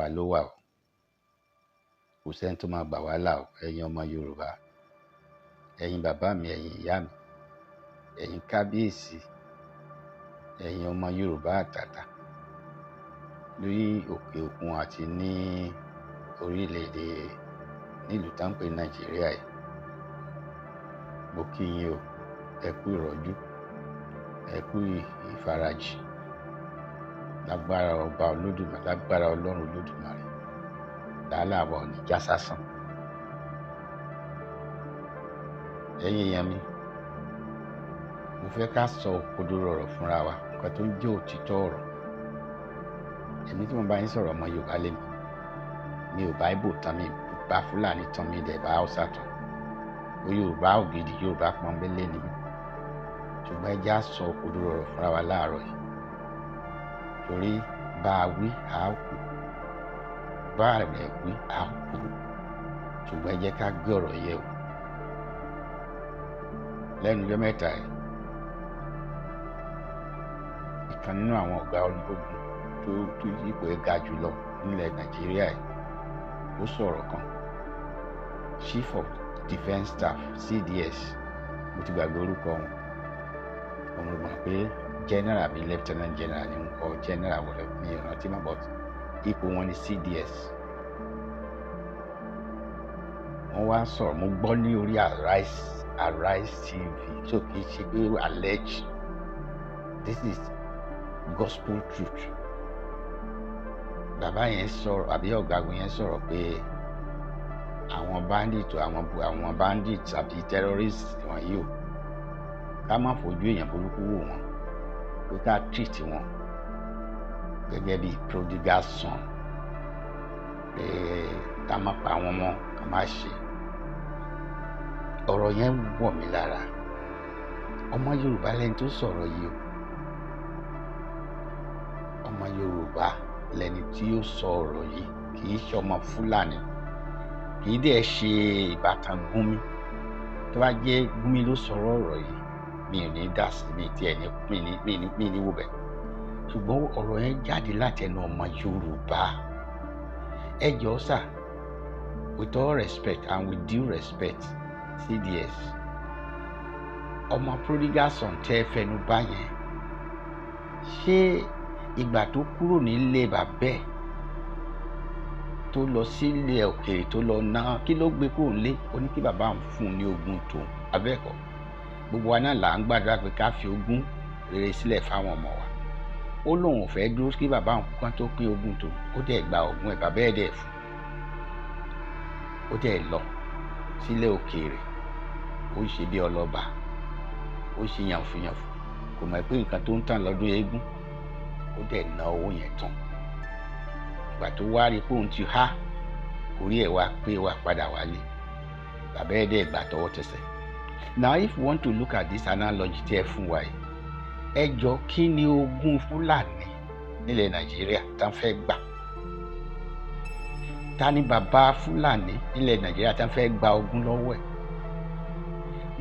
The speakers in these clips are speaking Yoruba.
wa ló wà o, kò sẹ́ni tó máa gbà wá là o, ẹ̀yin ọmọ Yorùbá, ẹ̀yin bàbá mi, ẹ̀yin ìyá mi, ẹ̀yin kábíyèsí, ẹ̀yin ọmọ Yorùbá àtàtà lórí òkè òkun àti ní orílẹ̀-èdè nílùú tá ń pè Nàìjíríà yìí. Mo kí yín o, ẹ kú ìrọ̀jú, ẹ kú ìfarajì, lágbára ọba Olódùmarè, lágbára Ọlọ́run Olódùmarè, làálàá wa ò ní já sásán. Ẹ̀yin èèyàn mi, mo fẹ́ ká sọ òkodoro ọ̀rọ̀ fúnra wa, nǹkan tó ń jẹ́ òtítọ́ ọ̀rọ̀. Èmi tí mo bá yín sọ̀rọ̀ ọmọ Yorùbá lèmi, mi ò bá Ìgbò tán, mi bá Fúlàní tán, mi dẹ̀ bá Haúsá tán. Yorùbá ògidì, Yorùbá pọ́nbélé ni mí. Ṣùgbọ́n ẹ jẹ́ á sọ òkodoro ọ̀rọ̀ fúnra wa láàárọ̀ yìí. Torí bá a wí a ó kú, bá a rẹ̀ wí a ó kú. Ṣùgbọ́n ẹ jẹ́ ká gbé ọ̀rọ̀ yẹ̀ wò. Lẹ́nu ọjọ́ mẹ́ta yìí, ìkan nínú àwọn ọ̀gá ológun tó ipò ẹ̀ ga jùlọ nílẹ̀ Nàìjíríà yìí, ó sọ̀rọ̀ kan. Chief of Defence Staff CDS, mo ti gbàgbé orúkọ wọn. Mo mọ̀ pé general àbí lieutenant general ni wọn kọ, general wọlé ní ìrántí mọ́, but ipò wọn ni CDS. Wọ́n wá sọ̀rọ̀, mo gbọ́ ní orí Arise TV, so kì í ṣe pé allege, this is gospel truth. Bàbá yẹn sọ̀rọ̀, àbí ọ̀gágun yẹn sọ̀rọ̀ pé àwọn bandits àbí terrorists wọ̀nyí o, ká má fojú èèyàn burúkú wò wọ́n, pé ká treat wọn gẹ́gẹ́ bí prodigal son, pé ká má pa wọn mọ́, ká má ṣe. Ọ̀rọ̀ yẹn wọ̀ mí lára. Ọmọ Yorùbá lẹni tó sọ̀rọ̀ yìí o. Ọmọ Yorùbá lẹni tí ó sọ ọ̀rọ̀ yìí, kì í ṣe ọmọ Fúlàní, kì í dẹ̀ ṣe ìbátan Gúnmi. Tó bá jẹ́ Gúnmi ló sọ̀rọ̀ ọ̀rọ̀ yìí, mi ò ní dá sí, mi tí ẹ̀ ní ní wò bẹ̀. Ṣùgbọ́n ọ̀rọ̀ yẹn jáde láti ẹnu ọmọ Yorùbá. Ẹ jọ̀ọ́ sà, with all respect and with due respect, CDS, ọmọ prodigal son tẹ́ fẹnu bá yẹn, ṣé ìgbà tó kúrò nílé bàbá ẹ̀ tó lọ sílé òkèèrè tó lọ náà, kí ló gbé kúrò nílé? Ó ní kí bàbá òun fún un ní ogún tó, abẹ́ẹ̀kọ́. Gbogbo wa náà là ń gbàdúrà pé ká fi ogún rere sílẹ̀ fáwọn ọmọ wa. Ó lóun ò fẹ́ dúró kí bàbá òun kan tó pín ogún tó, ó dẹ̀ gba ogún ẹ̀, bàbá ẹ̀ dẹ̀ fún. Ó dẹ̀ lọ sílé òkèèrè, ó ṣe bí ọlọ́ba, ó ṣe yànfùyànfù, kò mọ̀ pé nǹkan tó ń tàn lọ́dún eégún, ó dẹ̀ ná owó yẹn tán. Ìgbà tó wá rí pé òun ti há, orí ẹ̀ wá pé wá padà wálé, bàbá ẹ̀ dẹ̀ gbà tọwọ́ tẹsẹ̀. Now if you want to look at this analogy tí ẹ fún wa yìí, ẹ jọ kí ni ogún Fúlàní nílẹ̀ Nàìjíríà tá ń fẹ́ gbà? Ta ni bàbá Fúlàní nílẹ̀ Nàìjíríà tá ń fẹ́ gba ogún lọ́wọ́ ẹ̀?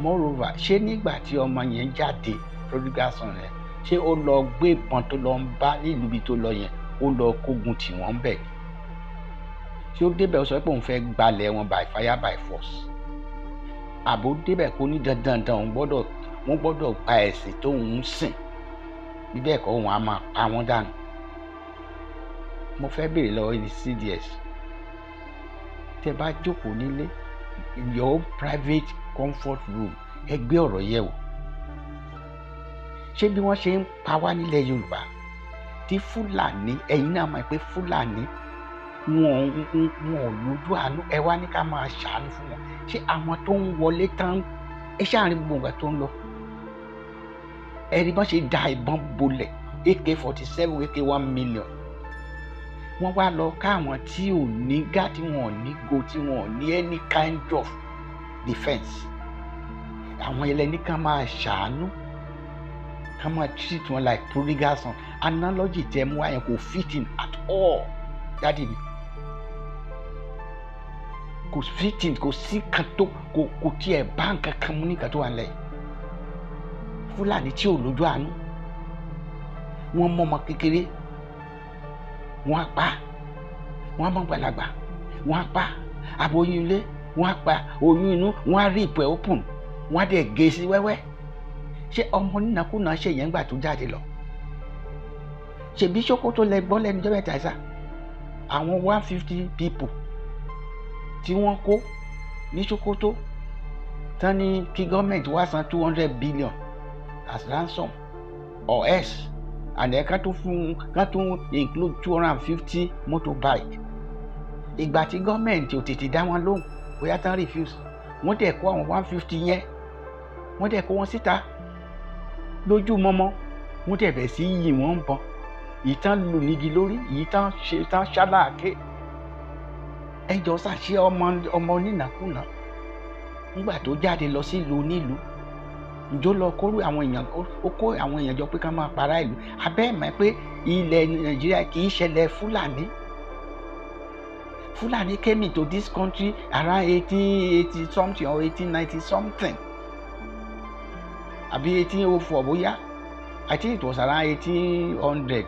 Moreover, ṣé nígbà tí ọmọ yẹn jáde, prodigal son rẹ̀, ṣé ó lọ gbé ìbọn tó lọ ń bá nílùú ibi tó lọ yẹn, ó lọ kógun tì wọ́n bẹ̀? Ṣé ó débẹ̀ ó sọ pé òun fẹ́ gbalẹ̀ wọn by fire by force? Àbò débẹ̀ kó ní dandan wọ́n gbọ́dọ̀ gba ẹ̀sìn tó ń sìn, bí bẹ́ẹ̀ kọ́ wọn á máa pa wọ́n dànù? Mo fẹ́ béèrè lọ́wọ́ ní CDS, tẹ́ bá jókòó nílé, your private comfort room, ẹ gbé ọ̀rọ̀ yẹ̀ wò. Ṣé bí wọ́n ṣe ń pa wá nílẹ̀ Yorùbá, tí Fúlàní, ẹ̀yin náà mọ̀ pé Fúlàní wọn ò lójú àánú, ẹ wá ní ká máa ṣàánú fún wọn? Ṣé àwọn tó ń wọlé tán, ẹ ṣáàrin gbogbo nǹkan tó ń lọ, ẹ rí bọ́n ṣe da ìbọn bolẹ̀, AK-47, AK 1 million. Wọ́n wá lọ ká àwọn tí ò ní gá, tí wọn ò ní go, tí wọn ò ní any kind of defence. Àwọn ẹlẹ́ni kan máa ṣàánú, ká máa treat wọn like prodigal son. Analogy tẹ́ mú wáyẹn kò fit in at all, dádì mi. Kò fit in, kò sí kan tó, kò tiẹ̀ bá nǹkan kan mú nìkan tó wà nílẹ̀. Fúlàní tí ò lójú àánú, wọ́n mọ ọmọ kékeré, wọ́n á pa, wọ́n á mọ́ gbàlagbà, wọ́n á pa aboyún ilé, wọ́n á pa oyún inú, wọ́n á rí ipò ẹ̀ open, wọ́n á dẹ̀ gé sí wẹ́wẹ́. Ṣé ọmọ nínàkúnà ṣe yẹn gbà tó jáde lọ? Ṣèbí Sókótó lẹ gbọ́ lẹ́nu jẹ́ mẹ́ta ìsà? Àwọn 150 people tí wọ́n kó ní Sókótó tán ní kí gọ́ọ̀mẹ̀ntì wá san 200 billion as ransom or else, and then kan tó include 250 motorbike. Ìgbà tí gọ́ọ̀mẹ̀ntì ò tètè dá wọn lóhùn, bóyá tán refuse, wọ́n dẹ̀ kó àwọn 150 yẹn, wọ́n dẹ̀ kó wọn síta lójú mọ́mọ́, wọ́n dẹ̀ bẹ̀ sí yìn wọ́n bọ́n, èyí tán lù nígi lórí, èyí tán ṣáláàké. Ẹjọ́ ṣàṣẹ ọmọ onínàkúnà nígbà tó jáde lọ sí ìlú onílùú, ǹjọ́ lọ kóró àwọn èèyàn, ó kó àwọn èèyàn jọ pé ká máa para ìlú. Abẹ́ mọ̀ pé ilẹ̀ Nàìjíríà kì í ṣẹlẹ̀ Fúlàní. Fulani came into this country around 1880 something or 1890 something. Àbí 1804 bóyá. I think it was around 1800.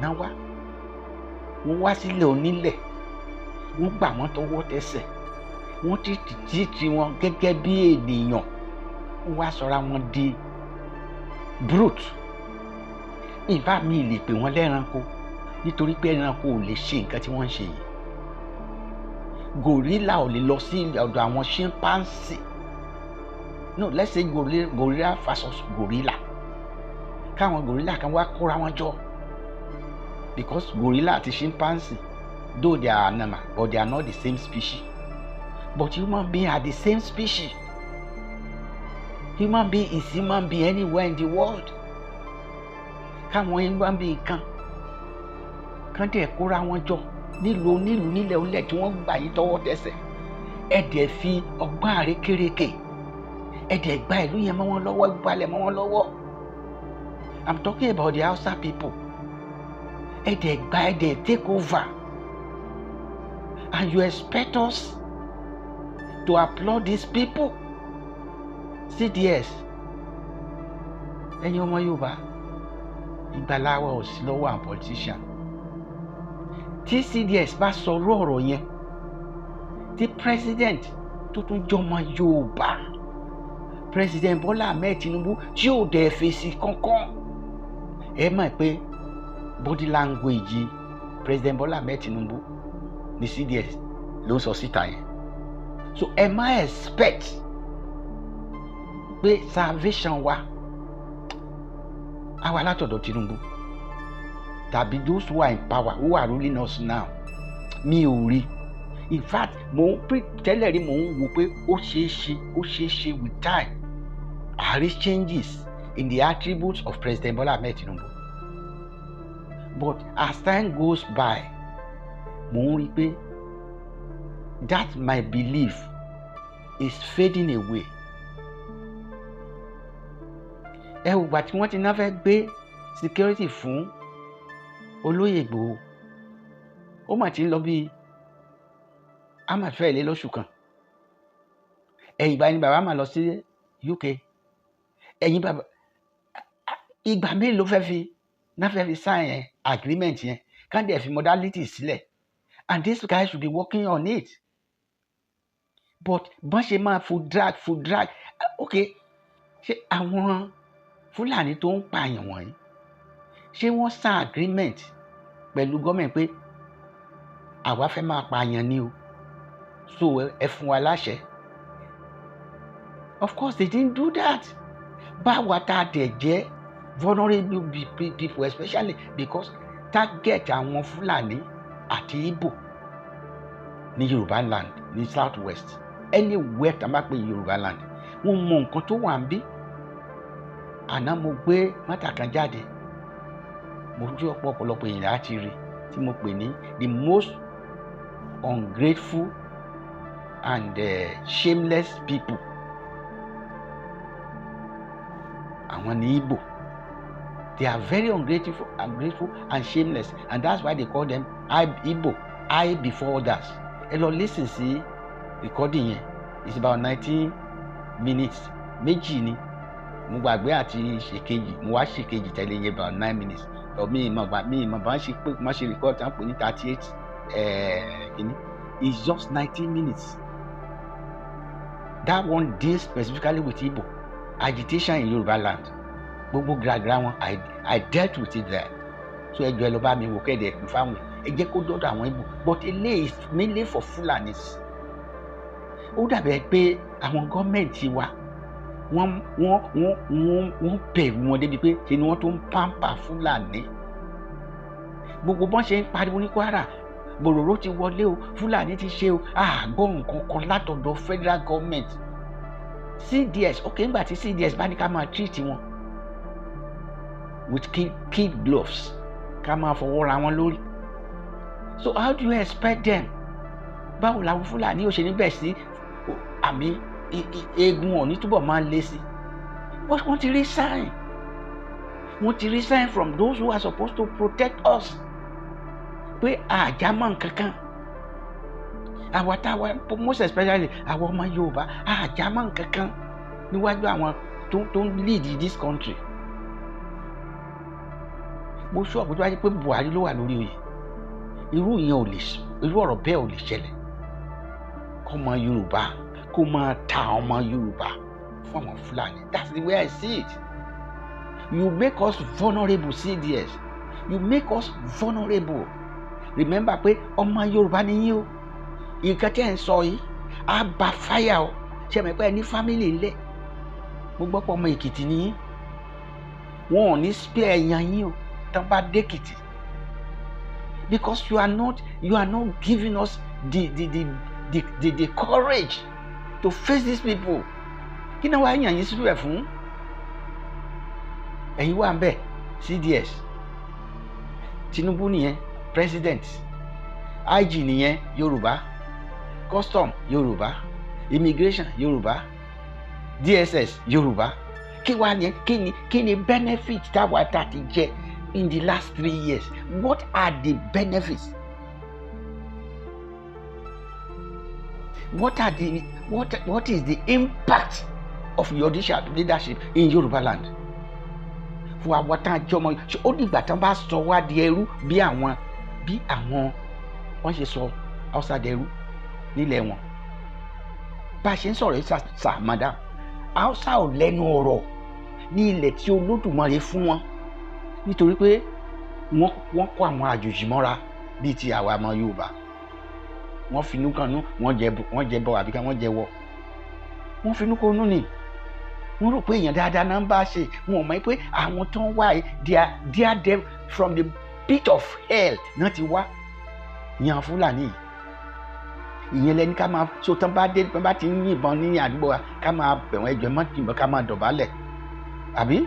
Náà wá. Wọ́n wá sílẹ̀ onílẹ̀. Wọ́n gbà wọ́n tọwọ́ tẹsẹ̀. Wọ́n títí wọn gẹ́gẹ́ bí ènìyàn. Wọ́n wá sọra wọn di brute. Ìbá mi lè pè wọ́n lẹ́ranko nítorí pé ẹranko ò lè ṣe nǹkan tí wọ́n ń ṣe yìí. Gorilla ò lè lọ sí ọ̀dọ̀ àwọn chimpanzee. No, let's say gorilla versus gorilla. Káwọn gorilla kan wá kóra wọn jọ. Because gorilla àti chimpanzee, though they are animal, but they are not the same species. But human beings are the same species. Human being is human being anywhere in the world. Káwọn human being kan dẹ̀ kóra wọn jọ nílùú nílẹ̀ olẹ̀ tí wọ́n gbà yín tọwọ́ tẹsẹ̀. Ẹ dẹ̀ fi ọgbọ́n àrékérekè, ẹ dẹ̀ gba ìlú yẹn mọ́ wọn lọ́wọ́, gbalẹ̀ mọ́ wọn lọ́wọ́. I'm talking about the Hausa people. Ẹ dẹ̀ gba, ẹ dẹ̀ take over, and you expect us to applaud these people? CDS, ẹ̀yin ọmọ Yorùbá, ìgbàláwa ò sí lọ́wọ́ àwọn politician. Tí CDS bá sọ̀rọ̀ ọ̀rọ̀ yẹn, tí president tó tún jọmọ Yorùbá, President Bola Ahmed Tinubu, tí ò dẹ̀ fèsì kankan, ẹ mọ̀ pé body language President Bola Ahmed Tinubu ní CDS ló ń sọ síta yẹn. So ẹ má expect pé salvation wa àwa látọ̀dọ̀ Tinubu tàbí those who are in power, who are ruling us now. Mi ò rí. In fact, tẹ́lẹ̀ rí mò ń wò pé ó ṣeé ṣe with time. There is changes in the attributes of President Bola Ahmed Tinubu. But as time goes by, mò ń rí pé that my belief is fading away. Ẹ wò gbà tí wọ́n ti náà fẹ́ gbé security fún Olóyè Ìgbòho, ó mà ti ń lọ bí a máa fẹ́ ilé lóṣù kan. Ẹ̀yìn ìgbà ni bàbá máa lọ sí UK. Ẹ̀yìn bàbá ìgbà mélòó náà fẹ́ fi sign agreement yẹn, kán dẹ̀ fi modality sílẹ̀, and these guys should be working on it. But bọ́n ṣe máa full drag. Okay, ṣé àwọn Fúlàní tó ń pààyàn wọ̀nyí, ṣé wọ́n sign agreement pẹ̀lú gọ́ọ̀mẹ̀ntì pé àwa fẹ́ máa pààyàn ni o, so ẹ fún wa láṣẹ? Of course they didn't do that. Báwa tá a dẹ̀ jẹ́ vulnerable people, especially because target àwọn Fúlàní àti Igbo ní Yorùbá land, ní South West, anywhere tá a máa pè Yorùbá land, wọ́n mọ nǹkan tó wà ń bí. Àná mo gbé mátà kan jáde, mo rí ọ̀pọ̀lọpọ̀ èèyàn láti rí, tí mo pè ní the most ungrateful and shameless people. Àwọn ní Igbo. They are very ungrateful and shameless, and that's why they call them Igbo, I before others. Ẹ lọ listen sí recording yẹn, it's about 19 minutes, méjì ni. Mo gbàgbé àti ṣèkejì, mo wá ṣèkejì tẹ̀lé yẹn about 9 minutes. Mi ìmọ̀ bá ṣe pé má ṣe record tán pé ní 38 is just 19 minutes. That one deals specifically with Igbo agitation in Yoruba land. Gbogbo gragra wọn, I dealt with it there. So ẹjọ́ ẹ lọ bá mi wò kéde ẹ̀kún fáwọn ẹ jẹ́ kó dọ́dọ̀ àwọn Igbo, but eléyìí is mainly for Fulanis. Ó dàbẹ̀ pé àwọn gọ́ọ̀mẹ̀ntì wa wọ́n bẹ̀rù wọn débi pé ṣe ni wọ́n tó ń pàmpà Fúlàní. Gbogbo bọ́n ṣe ń pariwo ní Kwara, Bòròró ti wọlé o, Fúlàní ti ṣe o, àgbọ̀ nǹkan kan látọ̀dọ̀ federal government. CDS, ok, nígbà tí CDS bá ní ká máa treat wọn with kid gloves, ká máa fọwọ́ ra wọn lórí. So how do you expect them? Báwo làwọn Fúlàní ò ṣe níbẹ̀ sí àmì eegun ọ̀ ní túbọ̀ máa lé sí? Wọ́n ti resign. Wọ́n ti resign from those who are supposed to protect us. Pé àjámọ̀ nǹkankan. Àwa táwa most especially àwọn ọmọ Yorùbá àjámọ̀ nǹkankan níwájú àwọn tó ń lead this country. Mo sọ àpótí wáyé pé Buhari ló wà lórí oyè. Irú ọ̀rọ̀ bẹ́ẹ̀ ò lè ṣẹlẹ̀. Kọ́mọ Yorùbá kó máa ta ọmọ Yorùbá fún àwọn Fúlàní. That's the way I see it. You make us vulnerable, CDS. You make us vulnerable. Remember pé ọmọ Yorùbá ni yín o. Nǹkan tí ẹ̀ ń sọ yìí á ba fáyà o. Ṣé ẹ mọ̀ pé ẹ ní fámìlì ńlẹ̀? Mo gbọ́ pé ọmọ Èkìtì ni yín. Wọn ò ní spare ẹ̀yàn yín o tán bá dé Èkìtì. Because you are not giving us the courage to face these people. Kí ni wàá yàn yín sílùú ẹ̀ fún? Ẹ̀yin wà ń bẹ̀ CDS. Tinubu nìyẹn president. IG nìyẹn Yorùbá. Custom Yorùbá. Immigration Yorùbá. DSS Yorùbá. Kí wàá yẹn kí ni benefit táwa ta ti jẹ in the last 3 years? What are the benefits? What is the impact of your leadership in Yoruba land? Fún àwọn tá a jọmọ ṣe ó dìgbà tán bá sọ wá di ẹrú bí àwọn wọ́n ṣe sọ Hausa di ẹrú nílẹ̀ wọn. Bá a ṣe ń sọ̀rọ̀ yìí sà madam, Hausa ò lẹ́nu ọ̀rọ̀ ní ilẹ̀ tí Olódùmarè fún wọn nítorí pé wọ́n kó àwọn àjòjì mọ́ra bíi ti àwa ọmọ Yorùbá. Wọ́n finú kanú, wọ́n jẹ bọ àbíká wọ́n jẹ wọ. Wọ́n finú kanú ni. Wọ́n rò pé èèyàn dáadáa náà ń bá ṣe. Wọ́n ò mọ̀ pé àwọn tó ń wá they are them from the pit of hell náà ti wá. Ìyàn Fúlàní. Ìyẹn lẹni ká máa so tán bá ti ń yìnbọn ní àdúgbò wa ká máa bẹ̀wọ̀n ẹjọ́ mọ́ yìnbọn ká máa dọ̀bálẹ̀. Àbí?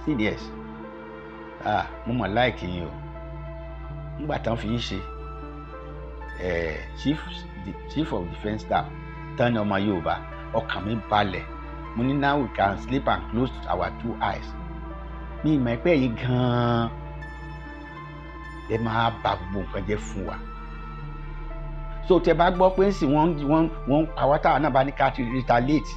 CDS. Mo mọ̀ láìkì yín o. Nígbà tán fi yín ṣe. Chief of Defence Staff tán ní ọmọ Yorùbá, ọkàn mi balẹ̀. Mo ní now we can sleep and close our 2 eyes. Mi ìmọ̀ ẹ̀pẹ́ yìí gan-an ẹ máa bà gbogbo nǹkan jẹ́ fún wa. So tẹ bá gbọ́ pé sì wọ́n àwa táwa náà bá ní ká retaliate.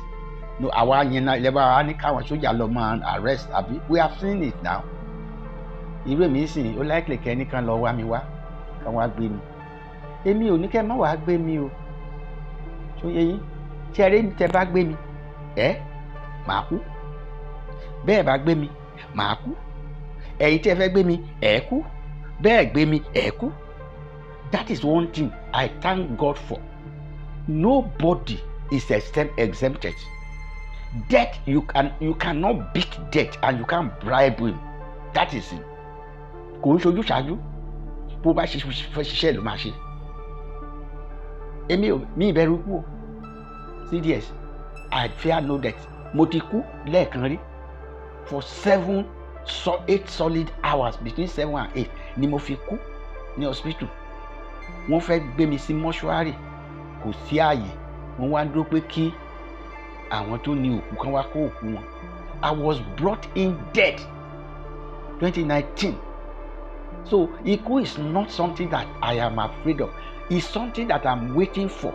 No, àwa yẹn náà ilẹ̀ bá wa ní káwọn sójà lọ máa arrest àbí we have seen it now. Irú èmi sì ó likely kẹ́ nìkan lọ wá mi wá kàn wá gbé mi. Èmi ò ní kẹ́ má wàá gbé mi o. Ṣó yé yín? Tí ẹ rí mi tẹ bá gbé mi, màá kú. Bẹ́ẹ̀ bá gbé mi, màá kú. Ẹ̀yin tí ẹ fẹ́ gbé mi, ẹ̀ kú. Bẹ́ẹ̀ gbé mi, ẹ̀ kú. That is one thing I thank God for. Nobody is exempted. Death, you cannot beat death and you can't bribe him. That is it. Kò ń ṣojú ṣáájú. Bó bá ṣiṣẹ́ ló máa ṣe. Mi ìbẹ̀rù kú o. CDS, I fear no death. Mo ti kú lẹ́ẹ̀kan rí. For 8 solid hours, between 7 and 8 ni mo fi kú ní hospital. Wọ́n fẹ́ gbé mi sí mọ́ṣúárì. Kò sí ààyè. Wọ́n wá dúró pé kí àwọn tó ní òkú kan wá kó òkú wọn. I was brought in dead 2019. So ikú is not something that I am afraid of. It's something that I'm waiting for.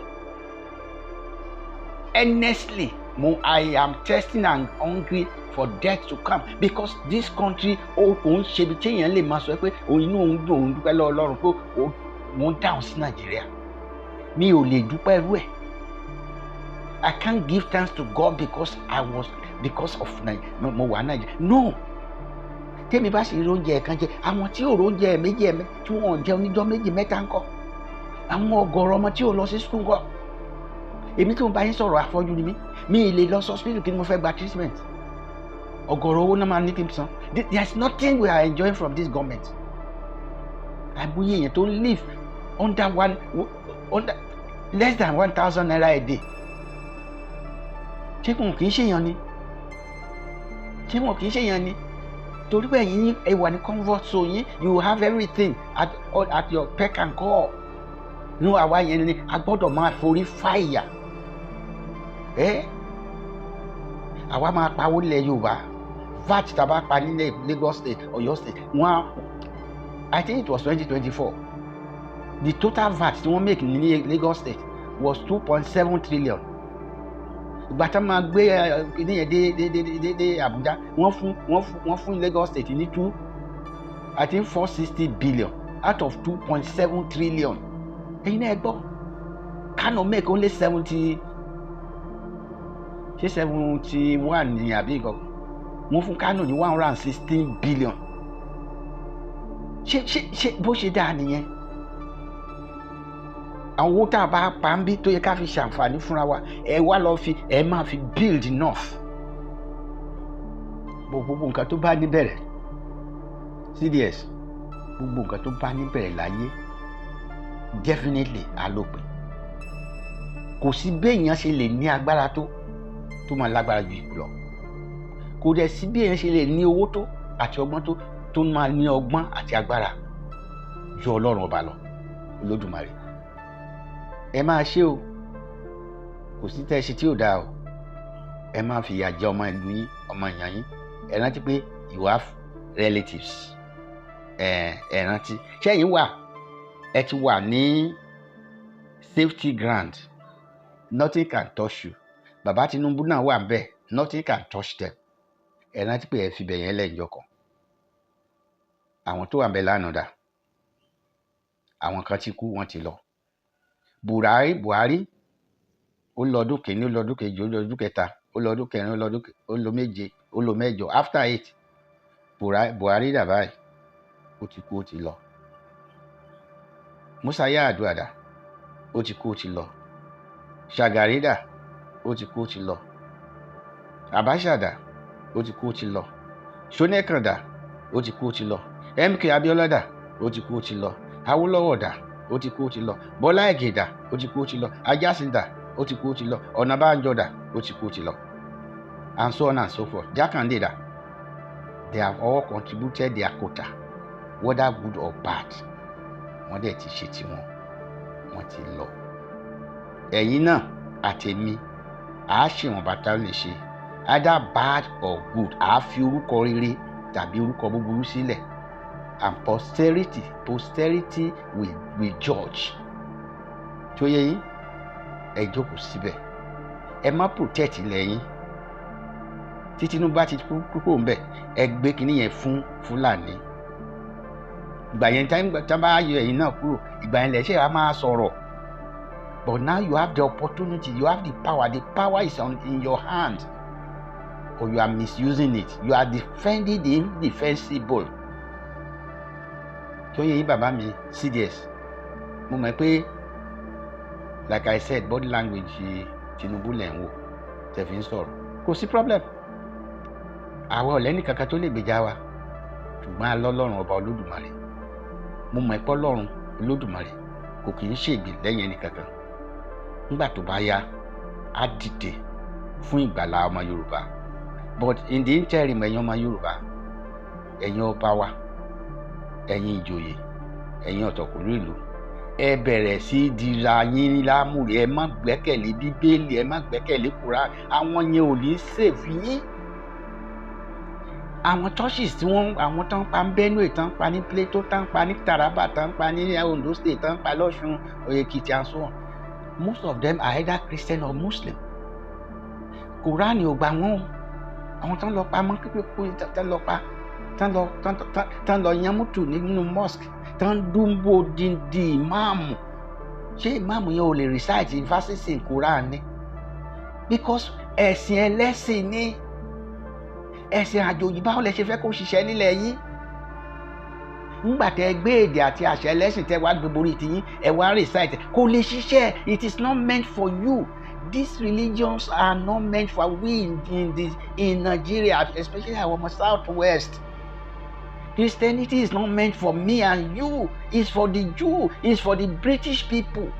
Honestly, I am thirsting and hungry for death to come because this country òun ṣebi tí èèyàn lè máa sọ pé inú òun dùn òun dúpẹ́ lọ́wọ́ Ọlọ́run pé mo ń dáhùn sí Nàìjíríà mi ò lè dúpẹ́ irú ẹ̀. I can't give thanks to God because of mo wà Nàìjíríà. No. Tèmi bá sì rí oúnjẹ kan jẹ, àwọn tí ò rí oúnjẹ méjì tí wọ́n jẹ oníjọ́ méjì mẹ́ta ńkọ́? Àwọn ọ̀gọ̀rọ̀ ọmọ tí ò lọ sí school ńkọ́? Èmi tí mo bá yín sọ̀rọ̀ afọ́jú ni mi ì lè lọ sí hospital kí ni mo fẹ́ gba treatment. Ọ̀gọ̀rọ̀ owó náà máa ní kí n san. There is nothing we are enjoying from this government. Àìmọye èèyàn tó ń live under less than 1,000 naira a day. Ṣé wọn kì í ṣèyàn ni? Torí pé ẹ̀yin ẹ wà ní comfort zone yín, you have everything at your beck and call. Ní àwa yẹn ni a gbọ́dọ̀ máa forí fàyà. Àwa máa pawó lẹ̀ Yorùbá. VAT tàbá pa nílẹ̀ Lagos State, Ọ̀yọ́ State. I think it was 2024. The total VAT tí wọ́n make ní Lagos State was 2.7 trillion. Ìgbà tá máa gbé níyẹn dé Abuja, wọ́n fún Lagos State ní I think 460 billion out of 2.7 trillion. Ẹ̀yin náà ẹ gbọ́, Kano make only 71 ní àbí nǹkan. Wọ́n fún Kano ní 116 billion. Ṣé bó ṣe dáa nìyẹn? Àwọn owó tá a bá pa ń bí tó yẹ ká fi ṣàǹfààní fúnra wa, ẹ wá lọ ẹ máa fi build enough. Gbogbo nǹkan tó bá níbẹ̀rẹ̀ CDS, gbogbo nǹkan tó bá níbẹ̀rẹ̀ láyé definitely alópin. Kò sí béèyàn ṣe lè ní agbára tó máa lágbára ju ìkú lọ. Kò dẹ̀ sí béèyàn ṣe lè ní owó tó àti ọgbọ́n tó máa ní ọgbọ́n àti agbára ju Ọlọ́run ọba lọ, Olódùmarè. Ẹ máa ṣe o, kò sí tẹ́ ẹ ṣe tí ò dáa o. Ẹ máa fi ìyà jẹ ọmọ ìlú yín, ọmọ ìyàn yín. Ẹ rántí pé you have relatives. Ẹ rántí. Ṣẹ́yìn ẹ ti wà ní safety ground. Nothing can touch you. Bàbá Tinubu náà wà ńbẹ̀. Nothing can touch them. Ẹ rántí pé ẹ fi bẹ̀yẹn lẹ́yìn kan. Àwọn tó wà ńbẹ̀ lánàá dà. Àwọn kan ti kú, wọ́n ti lọ. Buhari ó lọ ọdún kìíní, ó lọ ọdún kejì, ó lọ ọdún kẹta, ó lọ ọdún kẹrin, ó lọ méje, ó lọ mẹ́jọ. After 8, Buhari dà báyìí, ó ti kú, ó ti lọ. Musa Yar'Adua dà, ó ti kú, ó ti lọ. Shagari dà, ó ti kú, ó ti lọ. Abacha dà, ó ti kú, ó ti lọ. Shonekan dà, ó ti kú, ó ti lọ. MK Abiola dà, ó ti kú, ó ti lọ. Awólọ́wọ̀ dà, ó ti kú, ó ti lọ. Bọ́lá Ìgè dà, ó ti kú, ó ti lọ. Ajásin dà, ó ti kú, ó ti lọ. Ọ̀nàbánjọ dà, ó ti kú, ó ti lọ. And so on and so forth. Jákàndé dà. They have all contributed their quota, whether good or bad. Wọ́n dẹ̀ ti ṣe tiwọn, wọ́n ti lọ. Ẹ̀yin náà àtèmi, àá ṣe wọn bàtà lè ṣe, either bad or good. Àá fi orúkọ rere tàbí orúkọ búburú sílẹ̀. And posterity will judge. Tó yẹ yín, ẹ jókòó síbẹ̀. Ẹ má protect ilẹ̀ yín. Tí Tinubu bá ti kúrò ńbẹ̀, ẹ gbé kinní yẹn fún Fúlàní. Ìgbà yẹn tá bá yọ ẹ̀yin náà kúrò, ìgbà yẹn lẹ́sẹ̀ á máa sọ̀rọ̀. But now you have the opportunity, you have the power. The power is in your hand. Or you are misusing it. You are defending the indefensible. Tó yẹ yín bàbá mi CDS, mo mọ̀ pé like I said, body language Tinubu lẹ̀ ń wò tẹ̀ fi ń sọ̀rọ̀. Kò sí problem. Àwa ọ̀lẹ́ni kankan tó lè gbèjà wa, ṣùgbọ́n a lọ́lọ́run ọba Olódùmarè. Mo mọ̀ pé Ọlọ́run Olódùmarè kò kì í ṣègbè lẹ́yìn ẹni kankan. Nígbà tó bá yá, á dìde fún ìgbàlá ọmọ Yorùbá. But in the interim, ẹ̀yin ọmọ Yorùbá, ẹ̀yin ọba wa, ẹ̀yin ìjòyè, ẹ̀yin ọ̀tọ̀kùlú ìlú, ẹ bẹ̀rẹ̀ sí dira yín lámùrè. Ẹ má gbẹ́kẹ̀lé Bíbélì, ẹ má gbẹ́kẹ̀lé Kùránì. Àwọn yẹn ò ní save yín. Àwọn churches tí àwọn tán pa ní Benue, tán pa ní Plateau, tán pa ní Taraba, tán pa ní Ondo State, tán pa lọ́ṣun, Èkìtì and so on. Most of them are either Christian or Muslim. Kùránì ò gbà wọ́n. Àwọn tán lọ pa mọ́ kíkó tán lọ pa. tán lọ yánmútù nínú mosque tán dúnbò díndín ìmáàmù. Ṣé ìmáàmù yẹn ò lè recite verses in Quran ni? Because ẹ̀sìn ẹlẹ́sìn ni, ẹ̀sìn àjòjì báwo lẹ ṣe fẹ́ kó ṣiṣẹ́ nílẹ̀ yín? Nígbà tẹ gbé èdè àti àṣà ẹlẹ́sìn tẹ wá gbé borí tiyín ẹ wá recite kò lè ṣiṣẹ́. It is not meant for you. These religions are not meant for we in Nigeria, especially our South West. Christianity is not meant for me and you. It's for the Jew. It's for the British people.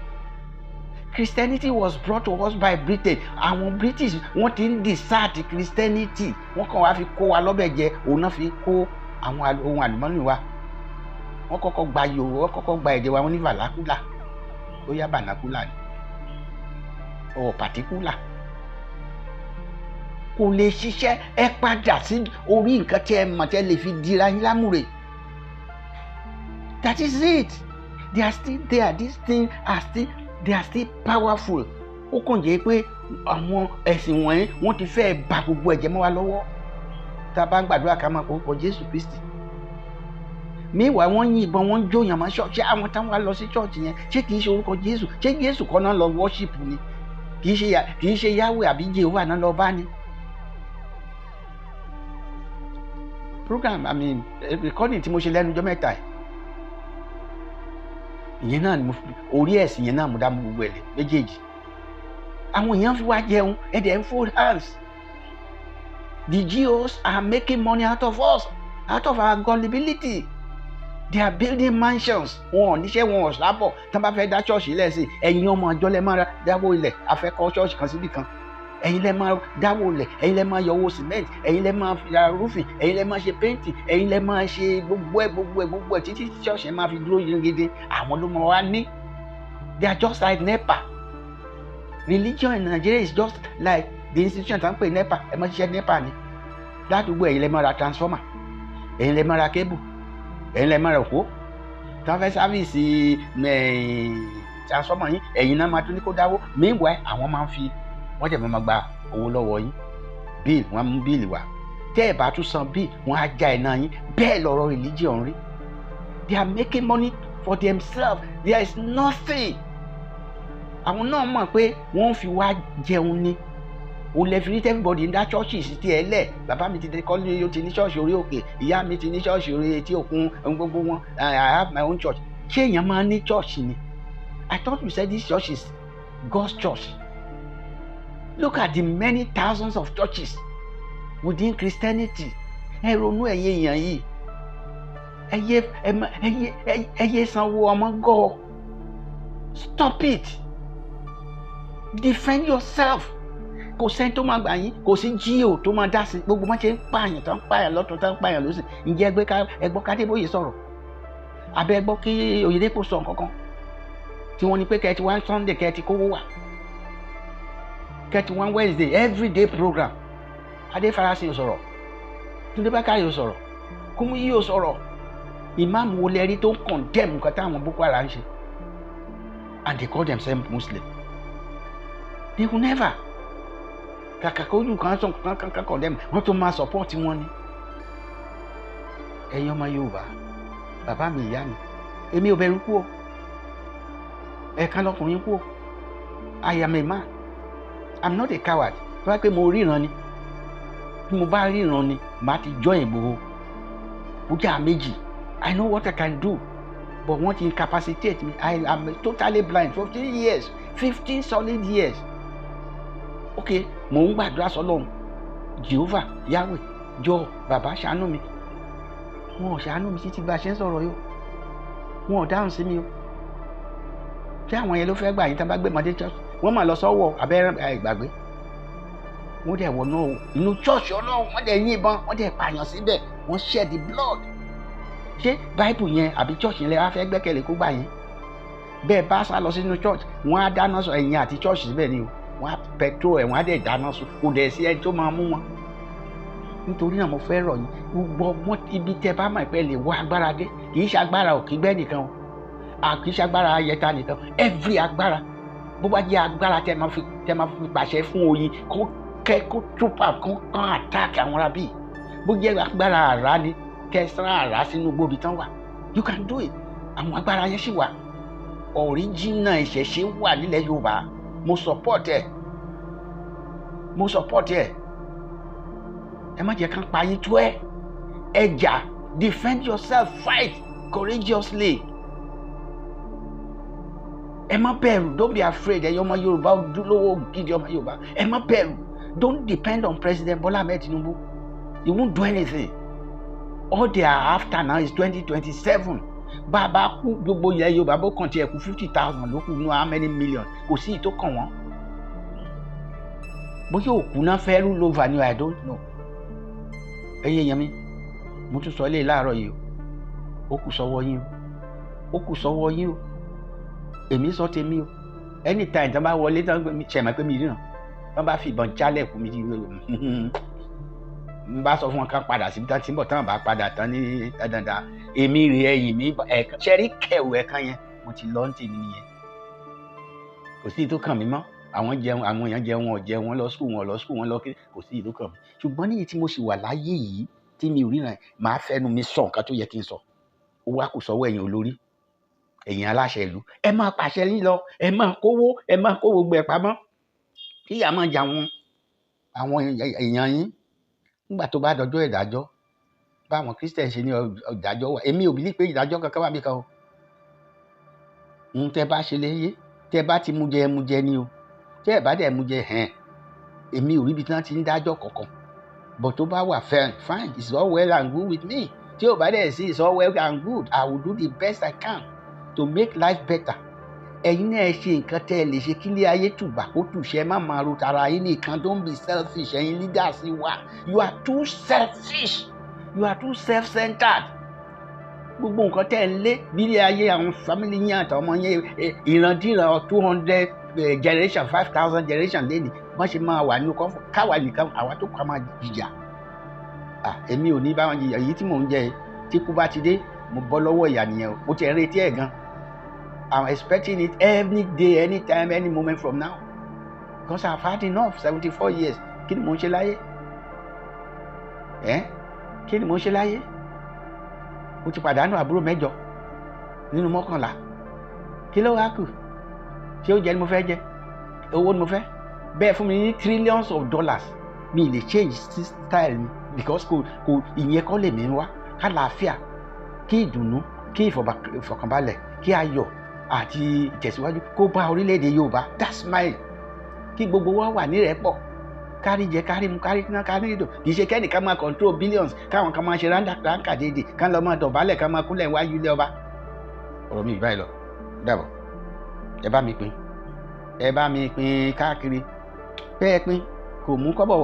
Christianity was brought to us by Britain. Àwọn British wọ́n ti ń desert Christianity. Wọ́n kàn wá fi kó wa lọ́bẹ̀ jẹ, òun náà fi kó àwọn ohun àlùmọ́nì wa. Wọ́n kọ́kọ́ gba Yorùbá, wọ́n kọ́kọ́ gba èdè wa, wọ́n ní vernacular. Bóyá vernacular ni. Or particular. Kò lè ṣiṣẹ́. Ẹ padà sí orí nǹkan tí ẹ mọ̀ tí ẹ lè fi dira yín lámùrè. That is it. They are still there. These things are still powerful. Ó kàn jẹ́ pé àwọn ẹ̀sìn wọ̀nyí wọ́n ti fẹ́ bà gbogbo ẹ̀jẹ̀ mọ́ wa lọ́wọ́. Tá a bá ń gbàdúrà ká máa kọ Jésù Kristi. Meanwhile wọ́n yìnbọn wọ́n jóyàn máa ṣọ́ọ̀ṣì. Àwọn táwọn wá lọ sí ṣọ́ọ̀ṣì yẹn ṣé kìí ṣe orúkọ Jésù? Ṣé Jésù kọ́ náà lọ worship ni? Kìí ṣe Yahweh àbí Jehovah náà lọ bá ní? Program recording tí mo ṣe lẹ́nu ọjọ́ mẹ́ta ẹ̀. Ìyẹn náà ni orí ẹ̀sìn yẹn náà mo dá mú gbogbo ẹ̀lẹ́ méjèèjì. Àwọn èèyàn fi wá jẹun ẹ̀dẹ̀ ń fold hands. The Jews are making money out of us, out of our gullibility. They are building mansions. Wọn ò níṣẹ́ wọn ò sábọ̀. Tí wọ́n bá fẹ́ dá ṣọ́ọ̀ṣì lẹ̀ sí, ẹ̀yin ọmọ àjọ lẹ máa dáwó ilẹ̀ afẹ́kọ́ ṣọ́ọ̀ṣì kan síbì kan. Ẹ̀yin lẹ máa dáwó ilẹ̀, ẹ̀yin lẹ máa yọwọ́ cement, ẹ̀yin lẹ máa fi ra roofing, ẹ̀yin lẹ máa ṣe painting, ẹ̀yin lẹ máa ṣe gbogbo ẹ̀ títí ṣọ́ọ̀ṣì máa fi dúró yingidi. Àwọn ló máa wá ní. They are just like NEPA. Religion in Nigeria is just like the institution tá ń pè NEPA. Ẹ máa ṣiṣẹ́ NEPA ni. Ládùúgbò ẹ̀yin lẹ máa ra transformer, ẹ̀yin lẹ máa ra cable, ẹ̀yin lẹ máa ra òpó. Tí wọ́n fẹ́ sáfíìsì transformer yín ẹ̀yin náà máa tún ní kó dáwó. Meanwhile àwọn máa ń fi wọ́n jẹ̀ máa gba owó lọ́wọ́ yín. Bill wọ́n mú bíìlì wá. Tẹ́ ẹ̀ bá tún san bill wọ́n á já iná yín. Bẹ́ẹ̀ lọ̀rọ̀ religion rí. They are making money for themselves. There is nothing. Àwọn náà mọ̀ pé wọ́n fi wá jẹun ni. O lè fi rí everybody in that church sí ti ẹ lẹ̀. Bàbá mi ti kọ́ ní o ti ní ṣọ́ọ̀ṣì orí òkè. Ìyá mi ti ní ṣọ́ọ̀ṣì orí etí òkun. Gbogbo wọn. I have my own church. Ṣé èèyàn máa ní church ni? I thought you said this church is God's church. Look at the many thousands of churches within Christianity. Ẹ ronú ẹ̀yin èèyàn yìí. Ẹ yé sanwó ọmọ gọ́. Stop it. Defend yourself. Kò sẹ́ni tó máa gbà yín, kò sí GO tó máa dá sí. Gbogbo wọn ṣe ń pààyàn tó ń pààyàn lọ́tún tó ń pààyàn lósì. Ǹjẹ́ ẹgbọ́ Kádébóyè sọ̀rọ̀? Àbẹ́ ẹgbọ́ kí Oyèdépò sọ nǹkan kan? Tí wọ́n ní pé kẹ́ẹ̀tì wá Sunday kẹ́ẹ̀tì kówó wà. Kẹ́ẹ̀tì wá Wednesday everyday program. Adéfarasin ò sọ̀rọ̀. Túndé Bákàrè ò sọ̀rọ̀. Kúmúyí ò sọ̀rọ̀. Ìmáàmù wo lẹ́rí tó ń condemn nǹkan táwọn Boko Haram ń ṣe? And they call themselves Muslim. They will never. Kàkà kó ojú kan sọ kankan condemn wọ́n tó máa support wọn ni. Ẹ̀yin ọmọ Yorùbá, bàbá mi ìyá mi, èmi ò bẹ̀rù kú o. Ẹ̀ka lọkùnrin kú o. I am a man. I'm not a coward. Tó bá pé mo ríran ni, tí mo bá ríran ni, màá ti join Ìgbòho. Mo jẹ́ àméjì. I know what I can do. But wọ́n ti incapacitate me. I am totally blind. 15 solid years. Okay, mò ń gbàdúrà sọ́lọ́run. Jehovah, Yahweh, jọ̀ọ́ bàbá ṣàánú mi. Wọn ò ṣàánú mi títí bá a ṣe ń sọ̀rọ̀ yìí. Wọn ò dáhùn sí mi o. Ṣé àwọn yẹn ló fẹ́ gbà yín tá bá gbé mọ́dé church? Wọ́n máa lọ sọ́wọ́ abẹ́rẹ́ ìgbàgbé. Wọ́n dẹ̀ wọnú inú church Ọlọ́run, wọ́n dẹ̀ yìnbọn, wọ́n dẹ̀ pààyàn síbẹ̀, wọ́n shed the blood. Ṣé Bible yẹn àbí church yẹn lè wá fẹ́ gbẹ́kẹ̀lé kó gbà yín? Bẹ́ẹ̀ bá sá lọ sínú church, wọ́n á dáná sọ ẹ̀yìn àti church síbẹ̀ ni o. Wọ́n á petrol ẹ̀ wọ́n á dẹ̀ dáná sùn kò dẹ̀ sí ẹni tó máa mú wọn. Nítorí náà mo fẹ́ rọ̀ yín gbogbo ọgbọ́n ibi tẹ́ bá máa pẹ́ lè wọ agbára dé kì í ṣe agbára òkígbẹ́ nìkan o kì í ṣe agbára ayẹta nìkan every agbára bó bá jẹ́ agbára tẹ́ máa fi pàṣẹ fún oyin kó túpà kó kàn attack àwọn arábì bó jẹ́ agbára àrá ni kẹsàn-án àrà sínú gbòbí tán wà. You can do it. Àwọn agbára yẹn sì wà. Original ìṣẹ̀ṣe wà nílẹ̀ Yorùbá. Mo support ẹ̀. Ẹ má jẹ́ kán pa yín tó ẹ̀. Ẹ jà, defend yourself, fight courageously. Ẹ má bẹ̀rù, don't be afraid. Ẹ̀yin ọmọ Yorùbá, ojúlówó gidi ọmọ Yorùbá, ẹ má bẹ̀rù. Don't depend on President Bola Ahmed Tinubu. He won't do anything. All they are after now is 2027. Bàbá kú gbogbo ilẹ̀ Yorùbá bó kàn tiẹ̀ kú 50,000 ló kù nínú how many million? Kò sí ìtó kàn wọ́n. Bóyá òkú náà fẹ́ rú lóva ni I don't know. Ẹyẹ yẹn mi, mo tún sọ ilé láàárọ̀ yìí o. Ó kù sọ́wọ́ yín o. Èmi sọ tèmi o. Anytime tí wọ́n bá wọlé tí wọ́n ṣẹ̀mọ̀ pé mi ríran, wọ́n bá fi ìbọn jálẹ̀ kú mi jí n bá sọ fún wọn kán padà síbi tán tí ń bọ̀ tán bá padà tán ní dandan. Èmi rè ẹ̀yìn mi ẹ̀kan ṣẹ́rí kẹ̀wù ẹ̀kan yẹn mo ti lọ́ ní tèmi nìyẹn. Kò sí ìtó kàn mí mọ́. Àwọn èèyàn jẹun wọn lọ skul wọn lọ kí kò sí ìtó kàn mí. Ṣùgbọ́n níyì tí mo sì wà láyé yìí tí mi ò ríran, màá fẹ́nu mi sọ nǹkan tó yẹ kí n sọ. Ó wá kù sọ́wọ́ ẹ̀yin olórí, ẹ̀yin aláṣẹ ìlú. Ẹ máa pàṣẹ yín lọ, ẹ máa kó gbogbo ẹ̀ pamọ́. Kí ìyà máa jà àwọn èèyàn yín. Nígbà tó bá dọjọ́ ìdájọ́, báwọn Christian ṣe ní ìdájọ́ wà. Èmi ò bìlí pé ìdájọ́ kankan wà bí kan o. Tẹ́ bá ṣe léyé, tẹ́ bá ti mú jẹ ni o. Tẹ́ ẹ̀ bá dẹ̀ mú jẹ èmi ò rí ibi tí wọ́n ti ń dájọ́ kankan. But tó bá wà fine, it's all well and good with me. Tí ò bá dẹ̀ sí it's all well and good, I will do the best I can to make life better. Ẹ̀yin náà ṣe nǹkan tẹ́ ẹ lè ṣe kí ilé ayé tùbà kó tùṣẹ́, má máa ro tara yín nìkan. Don't be selfish. Ẹ̀yin leaders wa, you are too selfish, you are too self-centered. Gbogbo nǹkan tẹ́ ẹ lé bí ilé ayé àwọn family yín àtàwọn ọmọ yẹn ìrandíran 200 generation 5,000 generation lẹ́nu wọ́n ṣe máa wà nínú kọ́fọ̀. Káwa nìkan àwa tó kọ́ máa jìyà. Èmi ò ní bá wọn jìyà. Èyí tí mò ń jẹ tí kú bá ti dé mo bọ́ lọ́wọ́ ìyà nìyẹn o. Mo ti ẹ̀ retí ẹ̀ gan. I'm expecting it every day, anytime, any moment from now. Because I've had enough. 74 years. Kí ni mò ń ṣe láyé? Kí ni mò ń ṣe láyé? Mo ti pàdánù àbúrò 7 nínú 11. Kí ló wá kù? Ṣé oúnjẹ ni mo fẹ́ jẹ? Owó ni mo fẹ́? Bẹ́ẹ̀ fún mi ní trillions of dollars. Mi lè change style mi because kò ìyẹn kọ́ lè mí wá. Kálàáfíà, kí ìdùnnú, kí ìfọ̀kànbalẹ̀, kí ayọ̀ àti ìtẹ̀síwájú kó bá orílẹ̀-èdè Yorùbá. That's mine. Kí gbogbo wa wà nírẹ̀pọ̀. Kárí jẹ, kárí mu, kárí ná, kárí ìdò. Kì í ṣe kẹ́nìkan máa control billions, káwọn kan máa ṣe ráńkà déédé, kán lọ máa dọ̀bálẹ̀, kán máa kúnlẹ̀ wájú ilé ọba. Ọ̀rọ̀ mi ìbáyìí lọ. Dàbọ̀. Ẹ bá mi pín káàkiri. Bẹ́ẹ̀ pín kò mú kọ́bọ̀ wá.